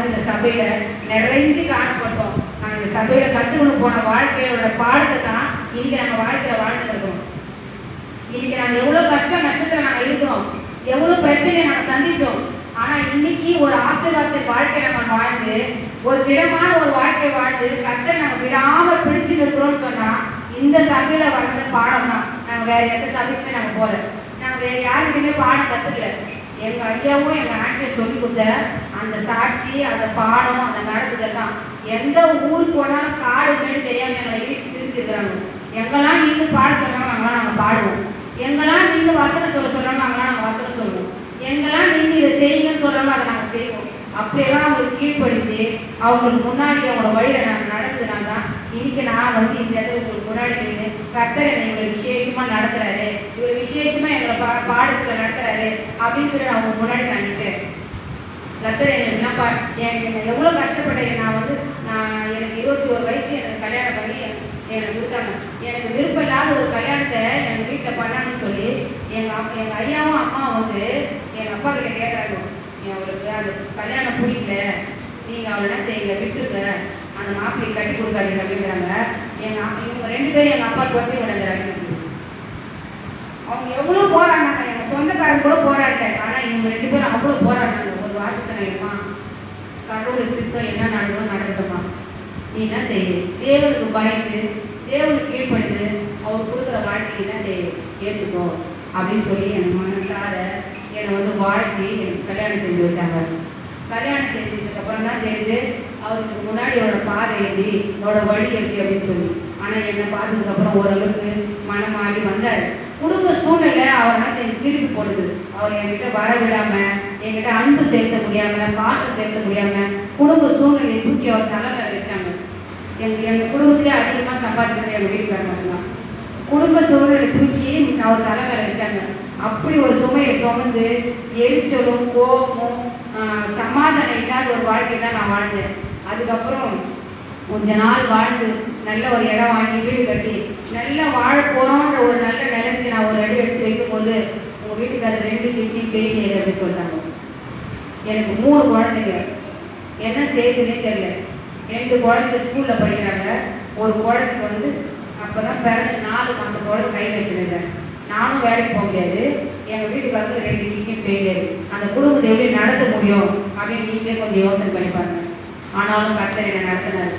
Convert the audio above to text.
இந்த சபையில நிறைஞ்சு காணப்பட்டோம். நாங்கள் இந்த சபையில கற்றுக்கணும் போன வாழ்க்கையோட பாடத்தை தான் இன்னைக்கு நாங்கள் வாழ்க்கையில வாழ்ந்துட்டு இருக்கோம். இன்னைக்கு நாங்கள் எவ்வளோ கஷ்டம் நஷ்டத்தில் நாங்கள் இருக்கிறோம், எவ்வளோ பிரச்சனையை நாங்கள் சந்திச்சோம். ஆனால் இன்னைக்கு ஒரு ஆசீர்வாதத்தின் வாழ்க்கை நம்ம வாழ்ந்து ஒரு திடமான ஒரு வாழ்க்கை வாழ்ந்து கஷ்டம் நாங்கள் விடாமல் பிடிச்சு இருக்கிறோம்னு சொன்னால் இந்த சபையில வளர்ந்த பாடம் தான். நாங்கள் வேற எந்த சபைக்குமே நாங்கள் போகல, நாங்கள் வேற யாருக்குமே பாடம் கற்றுக்கல. எங்கள் ஐயாவும் எங்கள் ஆண்டியும் சொல்லி கொடுத்த அந்த சாட்சி, அந்த பாடம், அந்த நடத்துதல் தான். எந்த ஊருக்கு போனாலும் காடு மேடு தெரியாமல் எங்களை திருத்திருக்கிறாங்க. எங்கெல்லாம் நீங்கள் பாட சொல்கிறாங்க அங்கெல்லாம் நாங்கள் பாடுவோம், எங்கெல்லாம் நீங்கள் வசனம் சொல்கிறாங்க அங்கெல்லாம் நாங்கள் வசனம் சொல்லுவோம், எங்கெல்லாம் நீங்கள் இதை செய்யுங்கன்னு சொல்கிறாங்க அதை நாங்கள் செய்வோம். அப்படியெல்லாம் அவங்களுக்கு கீழ்படிச்சு அவங்களுக்கு முன்னாடி அவங்களோட வழியில நாங்கள் நடந்ததுனால தான் இன்னைக்கு நான் வந்து இந்த இடத்துல உங்களுக்கு முன்னாடி நின்று கர்த்தர் என்னை இவ்வளோ விசேஷமா நடத்துறாரு, இவ்வளோ விசேஷமா எங்களை பாடத்துல நடத்துறாரு அப்படின்னு சொல்லி அவங்க முன்னாடி நான் நிற்கிறேன். கர்த்தர் என்னை எவ்வளோ கஷ்டப்பட்டேன். எனக்கு 21 வயசு எனக்கு கல்யாணம் பண்ணி எனக்கு கொடுத்தாங்க. எனக்கு விருப்பம் இல்லாத ஒரு கல்யாணத்தை எங்கள் வீட்டில் பண்ணாங்கன்னு சொல்லி எங்கள் ஐயாவும் அம்மா வந்து எங்கள் அப்பா கிட்ட கேட்குறாங்க, அவளுக்கு அந்த கல்யாணம் பிடிக்கல, நீங்கள் அவளை என்ன செய்யுங்க, விட்டுருக்க, அந்த மாப்பிள்ளையை கட்டி கொடுக்காதீங்க அப்படிங்கிறாங்க. இவங்க 2 பேரும் எங்கள் அப்பா துவத்தி விடுறாங்க. அவங்க எவ்வளோ போராடினாங்க, எங்கள் சொந்தக்காரங்க கூட போராடிட்டாங்க. ஆனால் இவங்க 2 பேரும் அவ்வளோ போராடினாங்க. ஒரு வார்த்தை நினைக்குமா, கடவுள் சித்தம் என்ன நடக்கும் நடக்குமா, நீ என்ன செய்யுது, தேவனுக்கு பயந்து தேவனுக்கு கீழ்படுத்து அவர் கொடுக்குற வாழ்க்கையை என்ன செய்யுது ஏற்றுக்கோ அப்படின்னு சொல்லி எனக்கு மனசார என்னை வந்து வாழ்த்தி எனக்கு கல்யாணம் செஞ்சு வச்சாங்க. கல்யாணம் செஞ்சதுக்கு அப்புறம் தான் தெரியுது அவருக்கு முன்னாடி அவரோட பாதை எப்படி, அவரோட வழி எப்படி அப்படின்னு சொல்லி. ஆனால் என்னை பார்த்ததுக்கப்புறம் ஓரளவுக்கு மனம் மாறி வந்தார். குடும்ப சூழ்நிலை அவரை திருப்பி போடுது. அவர் என்கிட்ட வர விடாமல், என்கிட்ட அன்பு செலுத்த முடியாமல், பாசம் செலுத்த முடியாமல் குடும்ப சூழ்நிலையை தூக்கி அவர் தலைமையில் வச்சாங்க. எங்கள் குடும்பத்திலே அதிகமாக சம்பாதிக்கிறது எங்கள் வீட்டுக்காரங்க தான். குடும்ப சூழ்நிலை தூக்கி அவர் தலைமையில் வச்சாங்க. அப்படி ஒரு சுமையை சுமந்து எரிச்சலும் கோபமும் சமாதானம் இல்லாத ஒரு வாழ்க்கை தான் நான் வாழ்ந்தேன். அதுக்கப்புறம் கொஞ்ச நாள் வாழ்ந்து நல்ல ஒரு இடம் வாங்கி வீடு கட்டி நல்லா வாழ போகிறோன்ற ஒரு நல்ல நிலைமைக்கு நான் ஒரு அடி எடுத்து வைக்கும் போது உங்கள் வீட்டுக்காரர் 2 கிட்னி ஃபெயிலியர் அப்படின்னு சொல்லிட்டாங்க. எனக்கு 3 குழந்தைங்க, என்ன செய்யுதுன்னே தெரியல. 2 குழந்தைங்க ஸ்கூலில் படிக்கிறாங்க. ஒரு குழந்தைக்கு வந்து அப்போ தான் பிறகு 4 மாதம் குழந்தை கையில் வச்சுருந்தேன். நானும் வேலைக்கு போக முடியாது, எங்கள் வீட்டுக்காரருக்கு 2 கிட்னி ஃபெயிலியர். அந்த குடும்பத்தை எப்படி நடத்த முடியும் அப்படின்னு நீங்களே கொஞ்சம் யோசனை பண்ணி பாருங்க. ஆனாலும் கர்த்தர் என்னை நடத்தினார்.